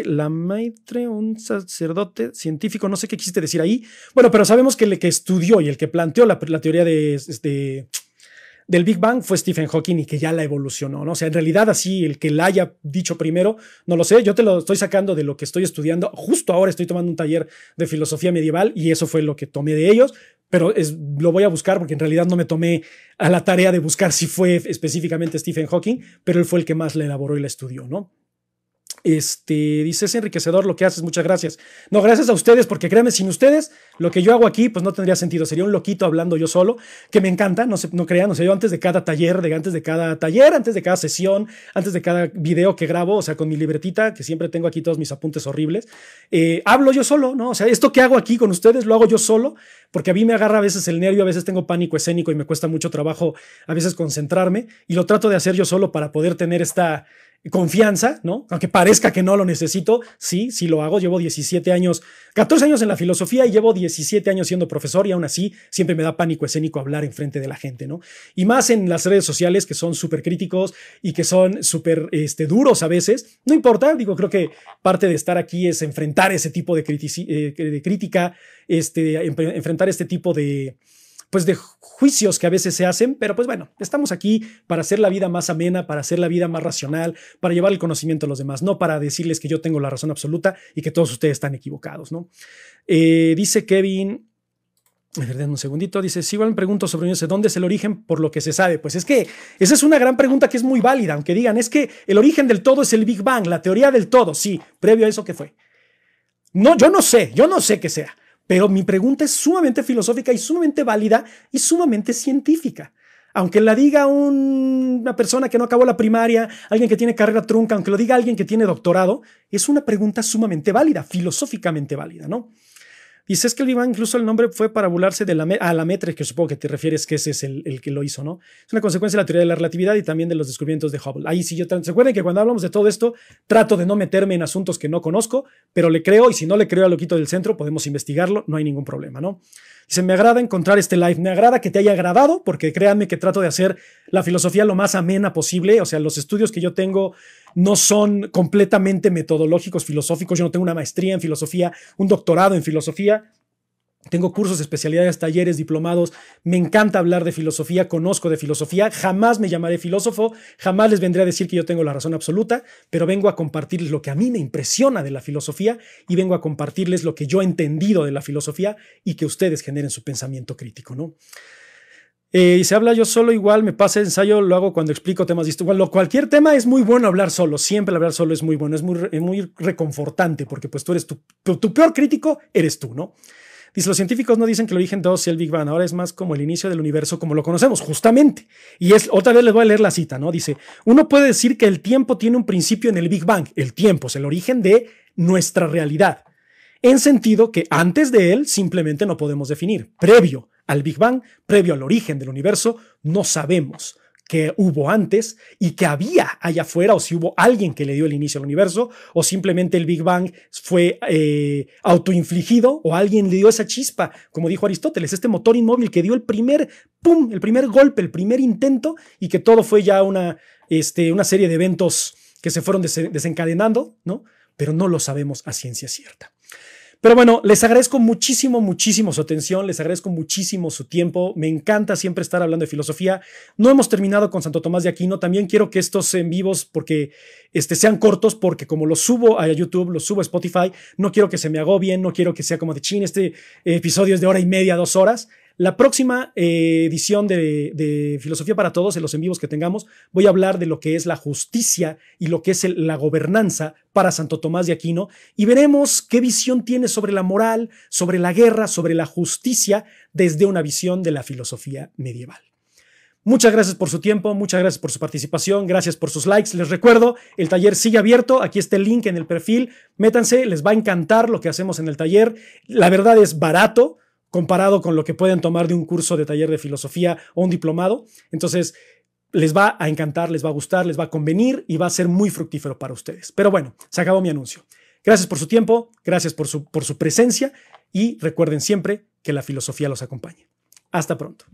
La Maitre, un sacerdote científico, no sé qué quisiste decir ahí. Bueno, pero sabemos que el que estudió y el que planteó la teoría del Big Bang fue Stephen Hawking y que ya la evolucionó, ¿no? O sea, en realidad así el que la haya dicho primero, no lo sé, yo te lo estoy sacando de lo que estoy estudiando. Justo ahora estoy tomando un taller de filosofía medieval y eso fue lo que tomé de ellos, pero lo voy a buscar porque en realidad no me tomé a la tarea de buscar si fue específicamente Stephen Hawking, pero él fue el que más la elaboró y la estudió, ¿no? Dice, es enriquecedor lo que haces, muchas gracias. No, gracias a ustedes, porque créanme, sin ustedes, lo que yo hago aquí, pues no tendría sentido. Sería un loquito hablando yo solo, que me encanta, no crean, o sea, yo antes de cada taller, antes de cada sesión, antes de cada video que grabo, o sea, con mi libretita, que siempre tengo aquí todos mis apuntes horribles, hablo yo solo, ¿no? O sea, esto que hago aquí con ustedes, lo hago yo solo, porque a mí me agarra a veces el nervio, a veces tengo pánico escénico y me cuesta mucho trabajo a veces concentrarme, y lo trato de hacer yo solo para poder tener esta confianza, ¿no? Aunque parezca que no lo necesito, sí lo hago. Llevo 17 años, 14 años en la filosofía y llevo 17 años siendo profesor y aún así siempre me da pánico escénico hablar enfrente de la gente, ¿no? Y más en las redes sociales que son súper críticos y que son súper duros a veces. No importa, digo, creo que parte de estar aquí es enfrentar ese tipo de crítica, enfrentar este tipo de juicios que a veces se hacen, pero pues bueno, estamos aquí para hacer la vida más amena, para hacer la vida más racional, para llevar el conocimiento a los demás, no para decirles que yo tengo la razón absoluta y que todos ustedes están equivocados, ¿no? Dice Kevin, un segundito, dice, si igual me pregunto sobre dónde es el origen por lo que se sabe. Pues es que esa es una gran pregunta que es muy válida, aunque digan, es que el origen del todo es el Big Bang, la teoría del todo, sí, previo a eso, ¿qué fue? No, yo no sé qué sea. Pero mi pregunta es sumamente filosófica y sumamente válida y sumamente científica. Aunque la diga una persona que no acabó la primaria, alguien que tiene carrera trunca, aunque lo diga alguien que tiene doctorado, es una pregunta sumamente válida, filosóficamente válida, ¿no? Dice, es que el Big Bang, incluso el nombre fue para burlarse de la Metre, que supongo que te refieres que ese es el que lo hizo, ¿no? Es una consecuencia de la teoría de la relatividad y también de los descubrimientos de Hubble. Ahí sí, se acuerdan que cuando hablamos de todo esto, trato de no meterme en asuntos que no conozco, pero le creo, y si no le creo al loquito del centro, podemos investigarlo, no hay ningún problema, ¿no? Dice, me agrada encontrar este live, me agrada que te haya agradado, porque créanme que trato de hacer la filosofía lo más amena posible, o sea, los estudios que yo tengo no son completamente metodológicos, filosóficos, yo no tengo una maestría en filosofía, un doctorado en filosofía, Tengo cursos, especialidades, talleres, diplomados. Me encanta hablar de filosofía, conozco de filosofía. Jamás me llamaré filósofo, jamás les vendré a decir que yo tengo la razón absoluta, pero vengo a compartirles lo que a mí me impresiona de la filosofía y vengo a compartirles lo que yo he entendido de la filosofía y que ustedes generen su pensamiento crítico, ¿no? Y se habla yo solo, igual me pasa el ensayo, lo hago cuando explico temas distintos. Bueno, cualquier tema es muy bueno hablar solo, siempre hablar solo es muy bueno, es muy reconfortante porque pues tú eres tu peor crítico, eres tú, ¿no? Dice, los científicos no dicen que el origen de todo sea el Big Bang, ahora es más como el inicio del universo como lo conocemos, justamente. Y otra vez les voy a leer la cita, ¿no? Dice, uno puede decir que el tiempo tiene un principio en el Big Bang. El tiempo es el origen de nuestra realidad. En sentido que antes de él simplemente no podemos definir. Previo al Big Bang, previo al origen del universo, no sabemos qué hubo antes y qué había allá afuera, o si hubo alguien que le dio el inicio al universo, o simplemente el Big Bang fue autoinfligido, o alguien le dio esa chispa, como dijo Aristóteles, este motor inmóvil que dio el primer golpe, el primer intento, y que todo fue ya una serie de eventos que se fueron desencadenando, ¿no? Pero no lo sabemos a ciencia cierta. Pero bueno, les agradezco muchísimo su atención, les agradezco muchísimo su tiempo, me encanta siempre estar hablando de filosofía. No hemos terminado con Santo Tomás de Aquino, también quiero que estos en vivos sean cortos, porque como los subo a YouTube, los subo a Spotify, no quiero que se me agobien, no quiero que sea como de chin, este episodio es de 1:30, 2 horas. La próxima edición de Filosofía para Todos, en los en vivos que tengamos, voy a hablar de lo que es la justicia y lo que es la gobernanza para Santo Tomás de Aquino y veremos qué visión tiene sobre la moral, sobre la guerra, sobre la justicia desde una visión de la filosofía medieval. Muchas gracias por su tiempo, muchas gracias por su participación, gracias por sus likes. Les recuerdo, el taller sigue abierto, aquí está el link en el perfil, métanse, les va a encantar lo que hacemos en el taller. La verdad es barato comparado con lo que pueden tomar de un curso de taller de filosofía o un diplomado. Entonces, les va a encantar, les va a gustar, les va a convenir y va a ser muy fructífero para ustedes. Pero bueno, se acabó mi anuncio. Gracias por su tiempo, gracias por su presencia y recuerden siempre que la filosofía los acompañe. Hasta pronto.